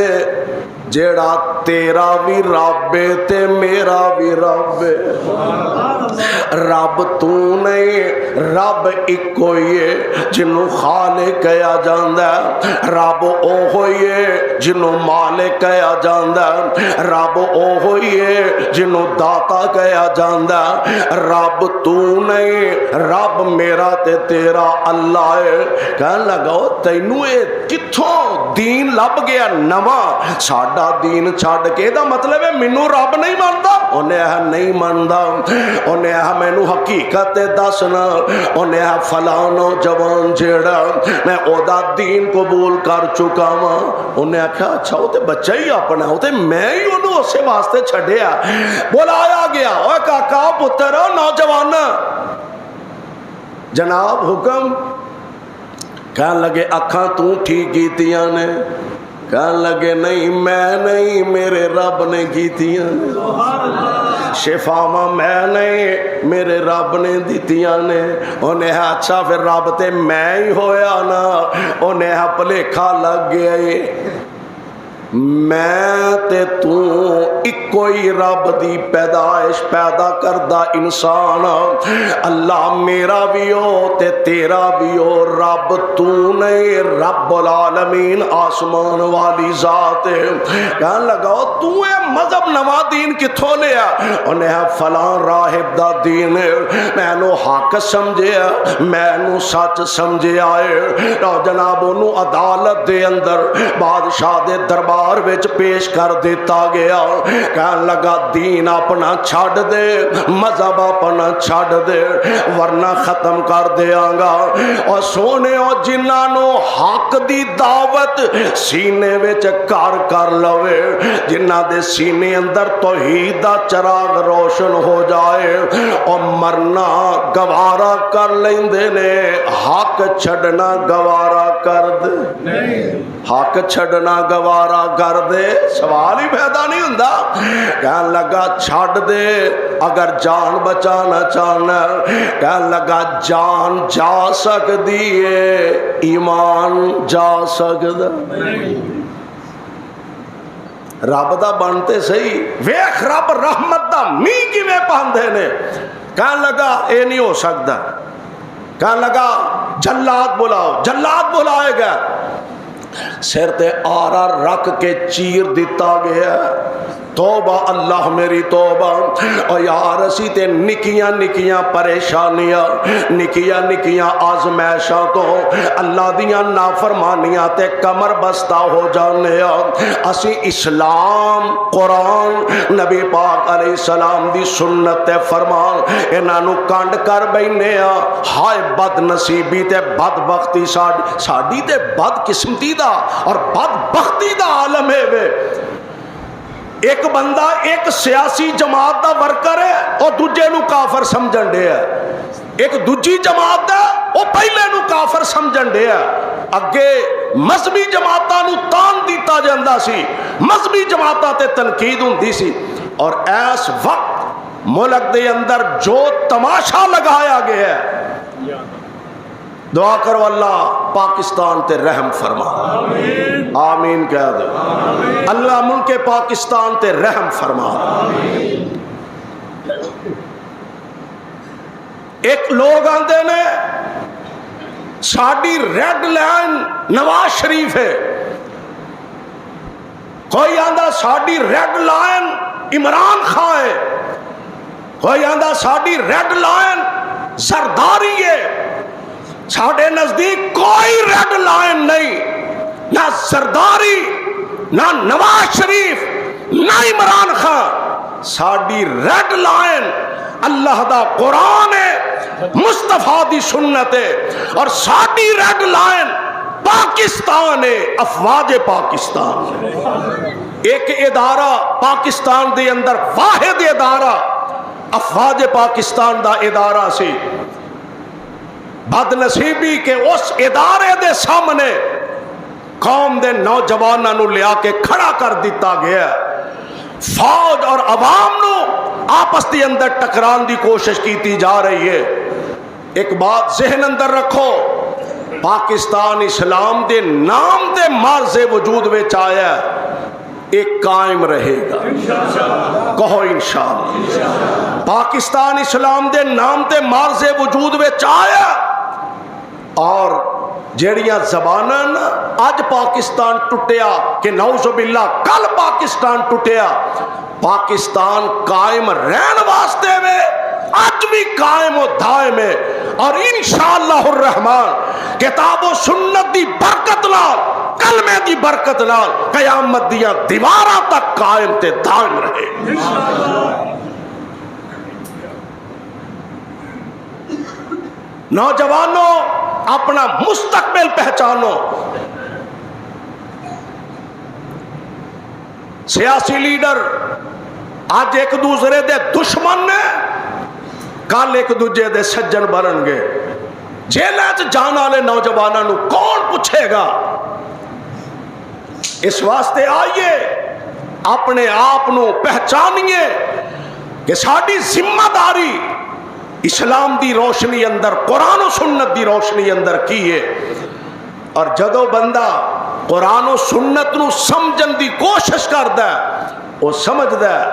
جیڑا تیرا بھی رب تے میرا بھی رب. رب تو نہیں, رب ایک ہوئی ہے جنوں خالق کہا جاندا ہے, رب او ہوئی ہے جنوں مالک کہا جاندا ہے, رب او ہوئی ہے جنوں داتا کہا جاندا ہے. رب تو نہیں, رب میرا تے تیرا اللہ ہے. کہن لگا تینوں اے کتھوں دین لب گیا نواں, ساڈا دین چھڈ کے دا مطلب ہے مینوں رب نہیں ماندا. انہیں نہیں ماندا. انہیں مینوں حقیقت دسنا. انہیں فلاں نوجوان جیڑا میں او دا دین قبول کر چکا ہاں. انہیں آخیا اچھا وہ تے بچہ ہی اپنا, وہ تے میں ہی انہوں اسے واسطے چھڈیا. بلایا گیا, اوے کاکا پتر نوجوان جناب حکم. کہن لگے اکھاں تو ٹھیک کیتیاں نے؟ کہن لگے نہیں میں نہیں, میرے رب نے کیتیاں نے. شفاواں میں نہیں, میرے رب نے دیتیاں نے. انہیں اچھا پھر رب تے میں ہی ہویا نا. انہیں بھلیکھا لگ گیا, میں تے تو اکو ہی رب دی پیدائش پیدا کردہ انسان. اللہ میرا بھی ہو تے تیرا بھی ہو, رب تو نہیں, رب العالمین آسمان والی ذات ہے. کہنے لگا تو اے مذہب نواں دین کتھوں لیا؟ انہیں فلاں راہب دا دین ہے, میں نو حق سمجھیا, میں نو سچ سمجھیا ہے. جناب انہوں عدالت دے اندر بادشاہ دے دربار وچ پیش کر دیتا گیا. کہنے لگا دین اپنا چھڈ دے, مذہب اپنا چھڈ دے, ورنہ ختم کر دیاں گا. اور سونے اور جنہاں نو حق دی دعوت سینے وچ کر لوے, جنہاں دے سینے اندر توحید دا چراغ روشن ہو جائے, اور مرنا گوارا کر لیندے نے, حق چھڈنا گوارا کر دے. حق چھڈنا گوارا کر دے, سوال ہی پیدا نہیں ہوندا. کہن لگا چھڈ دے اگر جان بچانا چاہنا. کہن لگا جان جا سکدی ہے, ایمان جا سکدا رب دا بنتے صحیح. ویکھ رب رحمت دا میہ کیویں پاندے نے. کہن لگا اے نہیں ہو سکتا. کہن لگا جلاد بلاؤ. جلاد بلائے گا, سر تے آرا رکھ کے چیر دیتا گیا. توبہ اللہ میری توبہ. اور یار اسی تے نکیاں نکیاں پریشانیاں, نکیاں نکیاں آزمائشاں تو اللہ دیاں نافرمانیاں تے کمر بستہ ہو جانے. اسی اسلام قرآن نبی پاک علیہ السلام دی سنت فرمان انہاں نو کانڈ کر بینے. ہائے بد نصیبی تے بدبختی ساڈی تے بد قسمتی دا اور بدبختی دا عالم ہے وے. ایک بندہ ایک سیاسی جماعت دا ورکر ہے اور دوجے نو کافر سمجھن دے ہے. ایک دوجی جماعت دا وہ پہلے نو کافر سمجھن دے ہے. اگے مذہبی جماعتاں نو تان دیتا جاندا سی, مذہبی جماعتاں تے تنقید ہوندی سی. اور اس وقت ملک دے اندر جو تماشا لگایا گیا ہے, دعا کرو اللہ پاکستان تے رحم فرما. آمین, آمین کہہ دو. اللہ ملک پاکستان تے رحم فرما. آمین. ایک لوگ آندے نے ساڈی ریڈ لائن نواز شریف ہے, کوئی آندا ساڈی ریڈ لائن عمران خان ہے, کوئی آندا ساڈی ریڈ لائن زرداری ہے. ساڈے نزدیک کوئی ریڈ لائن نہیں, نہ زرداری, نہ نواز شریف, نہ عمران خان. ساڈی ریڈ لائن اللہ دا قرآن ہے, مصطفیٰ دی سنت ہے. اور ساڈی ریڈ لائن پاکستان ہے, افواج پاکستان. ایک ادارہ پاکستان دے اندر واحد ادارہ افواج پاکستان دا ادارہ سی، بد نصیبی کہ اس ادارے دے سامنے قوم دے نوجوانوں نو لیا کے کھڑا کر دیتا گیا، فوج اور عوام نو آپس دے اندر ٹکران دی کوشش کیتی جا رہی ہے۔ ایک بات ذہن اندر رکھو، پاکستان اسلام دے نام دے مرز وجود وچ آیا ہے، ایک قائم رہے گا، کہو انشاءاللہ۔ پاکستان اسلام دے نام دے مرز وجود وچ آیا، اور جیڑیاں زباناں نا اج پاکستان ٹوٹیا کہ نعوذ باللہ کل پاکستان ٹوٹیا، پاکستان قائم رہن واسطے میں اج بھی قائم و دائم ہے، اور انشاءاللہ الرحمن کتاب و سنت دی برکت نال، کلمے دی برکت نال قیامت دیاں دیواراں تک قائم تے دائم رہے۔ نوجوانوں اپنا مستقبل پہچانو۔ سیاسی لیڈر آج ایک دوسرے دے دشمن نے، کل ایک دوسرے دے سجن بنن گے۔ جیلیں چ جان والے نوجوانوں نو کون پوچھے گا؟ اس واسطے آئیے اپنے آپ نو پہچانیے کہ ساری ذمہ داری اسلام دی روشنی اندر، قرآن و سنت دی روشنی اندر کی ہے، اور جدو بندہ قرآن و سنت نو سمجھن دی کوشش کردا ہے، وہ سمجھدا ہے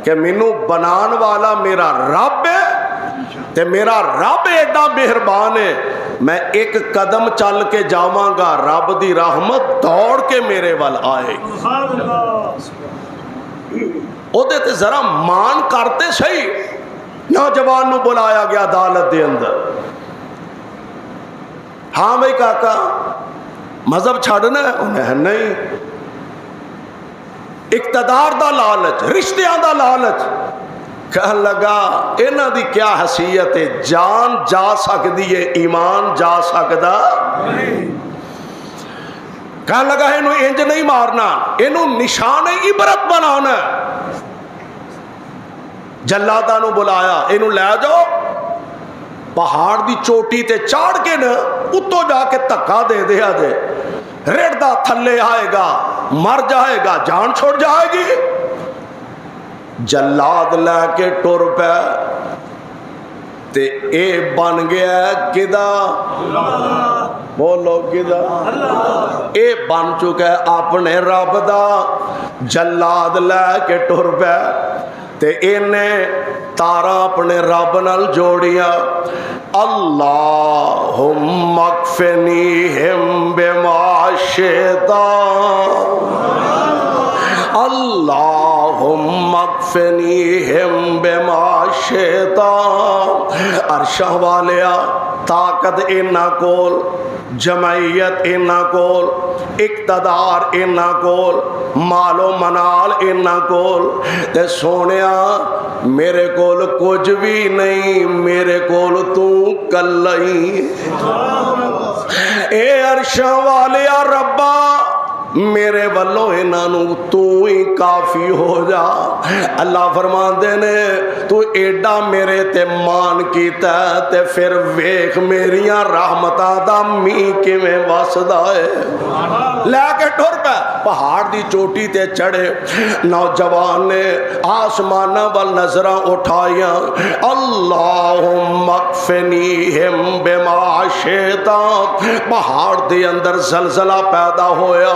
کہ مینوں بنان والا میرا رب ہے، تے میرا رب ایڈا مہربان ہے، میں ایک قدم چل کے جاواں گا، رب دی رحمت دوڑ کے میرے وال آئے گی۔ او دے تے ذرا مان کرتے صحیح۔ نوجوان نو بلایا گیا عدالت دے اندر، ہاں بھائی کاکا مذہب چھاڑنا ہے؟ انہیں نہیں، اقتدار دا لالچ، رشتیاں دا لالچ۔ کہن لگا انہاں دی کیا حیثیت ہے، جان جا سکدی ہے، ایمان جا سکدا نہیں۔ کہن لگا انہوں انج نہیں مارنا، انہوں نشان عبرت بنانا۔ جلادہ نو بلایا، انہوں لے جاؤ پہاڑ دی چوٹی تے چاڑ کے نا اتو جا کے تکا دے دیا دے، رڑدا تھلے آئے گا، مر جائے گا، جان چھوڑ جائے گی۔ جلاد لے کے ٹر پہ تے اے بن گیا کدا، بولو کدا، اے بن چکا ہے اپنے رب دا۔ جلاد لے کے ٹر پہ تے انہیں تارا اپنے رب نال جوڑیا، اللہم اکفنیہم بما شئت، اللہم اکفنیہم بما شئت۔ عرشہ والیا طاقت اینا کول، جمعیت اینا کول، اقتدار اینا کول، مال و منال اینا کول، تے سونیا میرے کول کچھ بھی نہیں، میرے کول تو کلئی۔ اے عرشہ والیا ربا میرے والوں انہوں تو ہی کافی ہو جا۔ اللہ فرماندے نے تو ایڈا میرے تے مان کیتا تے پھر ویکھ میریاں رحمتاں دا می کیویں وسدا ہے۔ لے کے ٹر پہ پہاڑ دی چوٹی تے چڑھے، نوجوان نے آسمان وال نظراں اٹھائیاں، اللہم اکفنیہم بما شئت۔ پہاڑ دے اندر زلزلہ پیدا ہویا،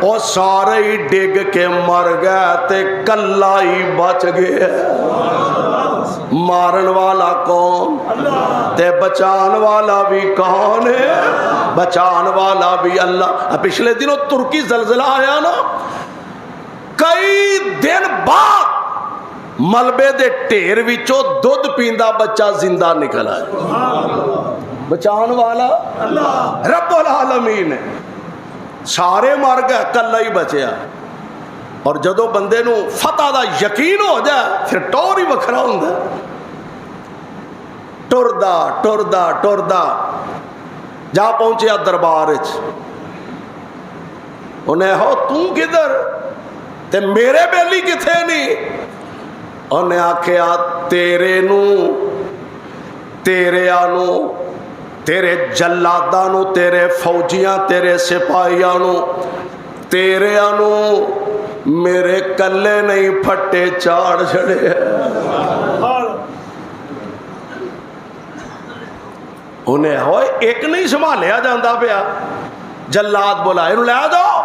وہ سارے ہی ڈگ کے مر گئے تے کلا ہی بچ گئے۔ مارن والا کون تے بچان والا بھی کون ہے؟ بچان والا بھی اللہ۔ پچھلے دنوں ترکی زلزلہ آیا نا، کئی دن بعد ملبے دے ٹھیر وچوں دودھ پیندا بچہ زندہ نکل آیا۔ بچان والا رب العالمین ہے۔ سارے مر گئے، کلا ہی بچیا۔ اور جدو بندے نو فتح دا یقین ہو جائے پھر ٹور ہی وکھرا ہوندا۔ ٹردا ٹردا ٹردا جا پہنچیا دربار وچ، انہیں ہو تو کدھر؟ تے میرے بیلی کتھے نہیں؟ انہیں آکھیا تیرے نو، تیرے آنو، تیرے جلاداں نو، تیرے فوجیاں، تیرے سپاہیاں نو، تیرے آنو میرے کلے نہیں پھٹے چاڑ چھڑے۔ انہیں ہوئے ایک نہیں سنبھالیا جاندہ پیا، جلاد بولا انہوں لے جاؤ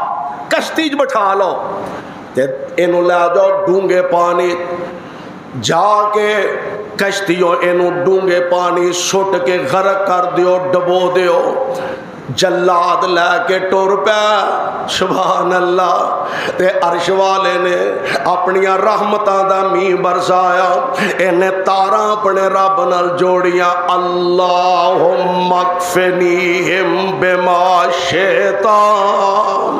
کشتی بٹھا لو، انہوں لے جاؤ ڈونگے پانی، جا کے کشتیوں انہوں ڈونگے پانی سٹ کے غرق کر دیو، ڈبو دیو۔ جلاد لے کے ٹور پہ، سبحان اللہ، تے عرش والے نے اپنی رحمتاں دا می برسایا، انہیں تاراں اپنے رب نال جوڑیاں، اللہم اکفنیہم بما شیطان،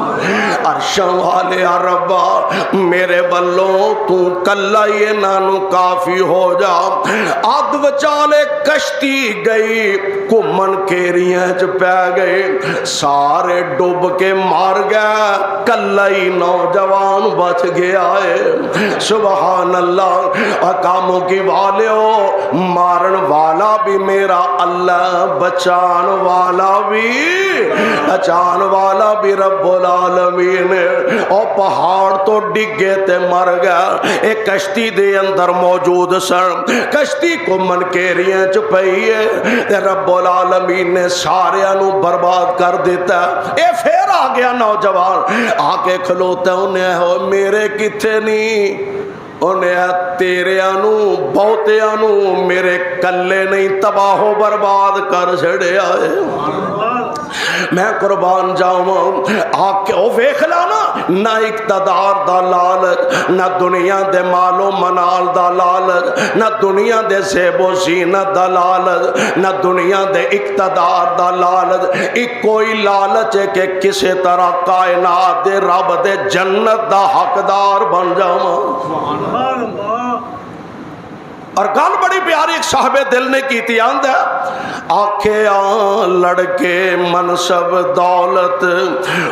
عرش والے ربا میرے بلوں تو کلا ہی انہوں کافی ہو جا۔ آدھ وچالے کشتی گئی، کمن کیریاں چ پہ گئے، سارے ڈوب کے مار گئے، کلا ہی نوجوان بچ گیا ہے۔ سبحان اللہ، کاموں کی والیو، مارن والا بھی میرا اللہ، بچان والا بھی رب العالمین۔ اور پہاڑ تو ڈگے تے مر گیا، ایک کشتی دے اندر موجود سن، کشتی کو من کیریاں چ پئی ہے، تے رب العالمین نے سارے نو برباد کر دیتا۔ اے پھر آ گیا نوجوان، آ کے کھلوتا، انہیں ہو میرے کتھے نہیں؟ انہیں تیرے آنو بہتے آنو میرے کلے نہیں تباہ و برباد کر چھڑے آئے۔ میں قربان جاواں، آکے او ویکھ لانا، نہ اقتدار دا لالچ، نہ دنیا دے مال و منال دا لالچ، نہ دنیا دے زیب و زینت دا لالچ، نہ دنیا دے اقتدار دا لالچ، ایک کوئی لالچ ہے کہ کسی طرح کائنات دے رب دے جنت دا حقدار بن جاواں۔ اور گل بڑی پیاری ایک صاحب دل نے کی تھی، آندہ آنکھیں لڑکے منصب دولت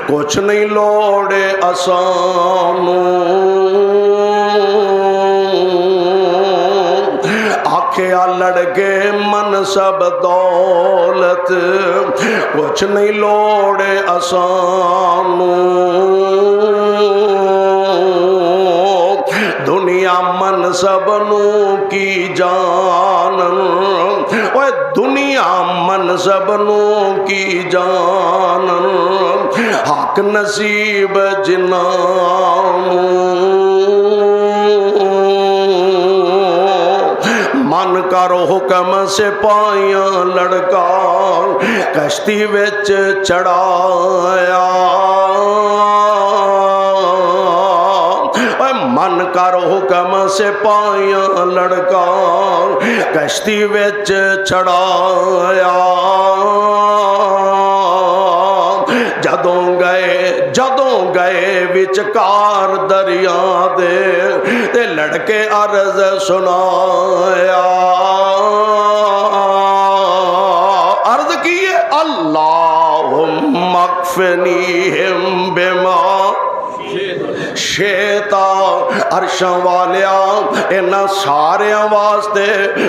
کچھ نہیں لوڑے آسانو، آنکھیں لڑکے منصب دولت کچھ نہیں لوڑے آسانو، دنیا منصب نو کی جانن، اوے دنیا منصب نو کی جانن، حق نصیب جنانو، من کرو حکم سے پائیاں لڑکا کشتی وچ چڑھایا، من کرو حکم سے پائیاں لڑکا کشتی وچ چڑھایا، جدوں گئے وچکار دریا دے تے لڑکے عرض سنایا، عرض کیے اللہم اکفنیہم بما شیطان، عرشاں والیا انہاں سارے واسطے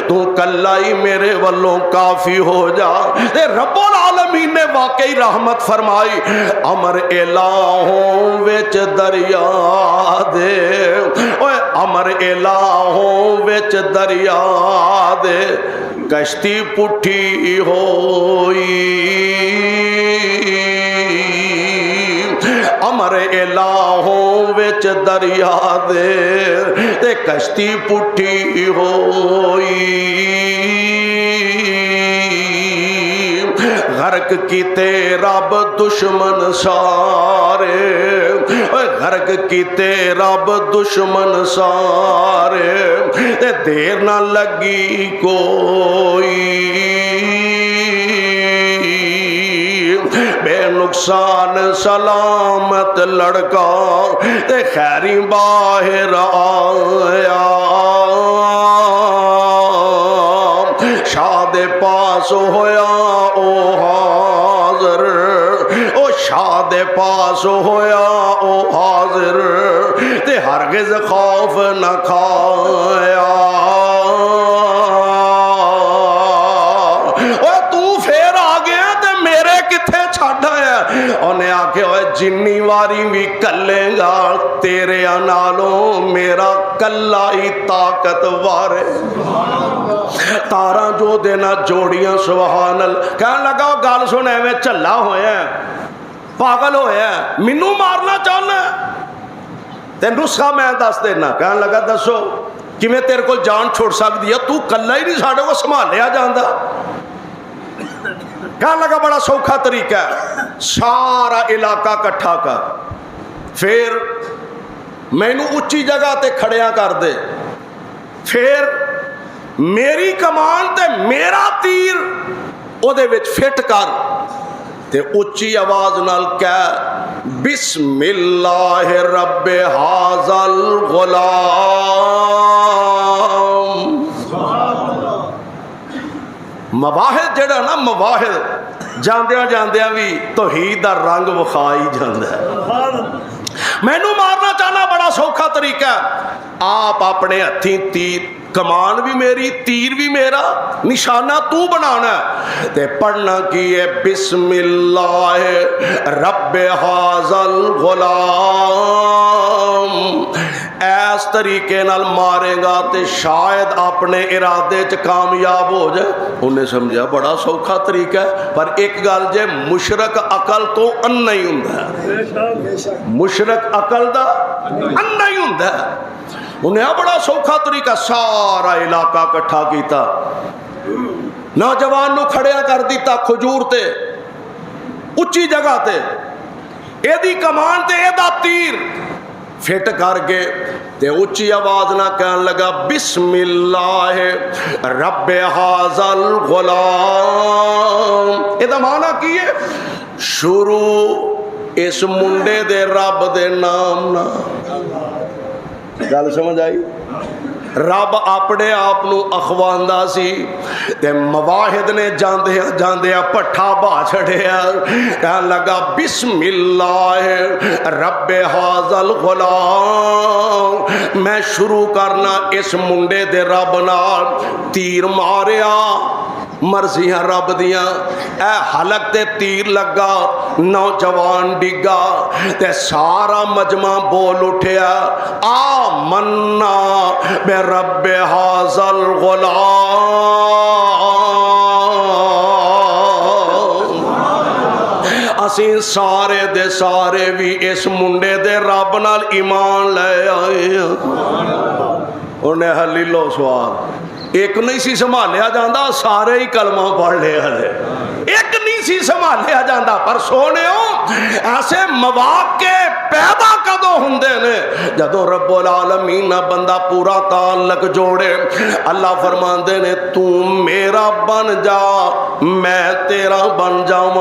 تو کلا ہی میرے والوں کافی ہو جا۔ تے رب العالمین نے واقعی رحمت فرمائی، امر الہوں وچ دریا دے، اوے امر الہوں وچ دریا دے کشتی پٹھی ہوئی، امر الہوں وچ دریا دے تے کشتی پٹھی ہوئی، غرق کیتے رب دشمن سارے، غرق کیتے رب دشمن سارے تے دیر نہ لگی کوئی، بے نقصان سلامت لڑکا تے خیری باہر آیا، شاد پاس ہویا او حاضر، او شاد پاس ہویا او حاضر، تے ہرگز خوف نہ کھایا. پھر آ گیا تے میرے کتھے چھڈ آیا. انہیں آکھے ہوئے جنی واری بھی کلے گا تیرے نالوں میرا کلا ہی طاقتور ہے. تاراں جو دینا جوڑیاں سبحان اللہ. کہنے لگا گل سن ایویں چلا ہویا ہے پاگل ہویا ہے مینوں مارنا چاہنا تے نسخہ میں دس دینا. کہنے لگا دسو کیویں تیرے کو جان چھوڑ سکتی ہے تو کلا ہی نہیں ساڈے کو سنبھالیا جاندا. کہنے لگا بڑا سوکھا طریقہ ہے سارا علاقہ کٹھا کر پھر مینوں اچھی جگہ تے کھڑیاں کر دے پھر میری کمان تے میرا تیر او دے وچ فٹ کر تے اچھی آواز نال کہہ بسم اللہ رب ھذا الغلام. مواہد جڑا نا مواہد جاندیاں جاندیاں بھی توحید دا رنگ وکھائی جاندا ہے. مینوں مارنا چاہنا بڑا سوکھا طریقہ ہے. آپ اپنے ہتھیں تیر کمان بھی میری تیر بھی میرا نشانہ تو بنانا تے پڑھنا کی ہے بسم اللہ رب ھذا الغلام. ایس طریقے نال مارے گا تے شاید اپنے ارادے چ کامیاب ہو جائے. انہیں سمجھا بڑا سوکھا طریقہ ہے پر ایک گل جے مشرک عقل تو انا ہی ہوندا ہے. مشرک عقل دا انا ہی ہوندا ہے. انہیں بڑا سوکھا طریقہ سارا علاقہ کٹھا کیتا نوجوان نو کھڑیا کر دیتا کھجور تے اچھی جگہ تے ایدی کمان تے ایدا تیر فٹ کر کے تے اچھی آواز نہ کہنے لگا بسم اللہ رب ھذا الغلام. ایدا معنی کی ہے شروع اس منڈے دے رب دے نام نہ. گل سمجھ آئی. رب اپنے آپ نو اخواندا سی تے مواحد نے جاندیا جاندیا پٹھا با چھڑیا کہنے لگا بسم اللہ رب ھذا الغلام. میں شروع کرنا اس منڈے دے رب نال تیر ماریا مرضیاں رب دیاں اے حلق تے تیر لگا نوجوان ڈگا تے سارا مجمع بول اٹھیا آمنا بے رب ھذا الغلام. اسی سارے دے سارے بھی اس منڈے دے رب نال ایمان لے آئے. انہیں حلی لو سوال ایک نہیں سی سنبھالیا جاندہ سارے ہی کلمہ پڑھ لیا ہے. ایک نہیں سی سنبھالیا جاندہ پر سونے ہو ایسے مواقع پیدا کدوں ہوندے نے جدوں رب العالمین بندہ پورا تعلق جوڑے. اللہ فرماندے نے تو میرا بن جا میں تیرا بن جاواں.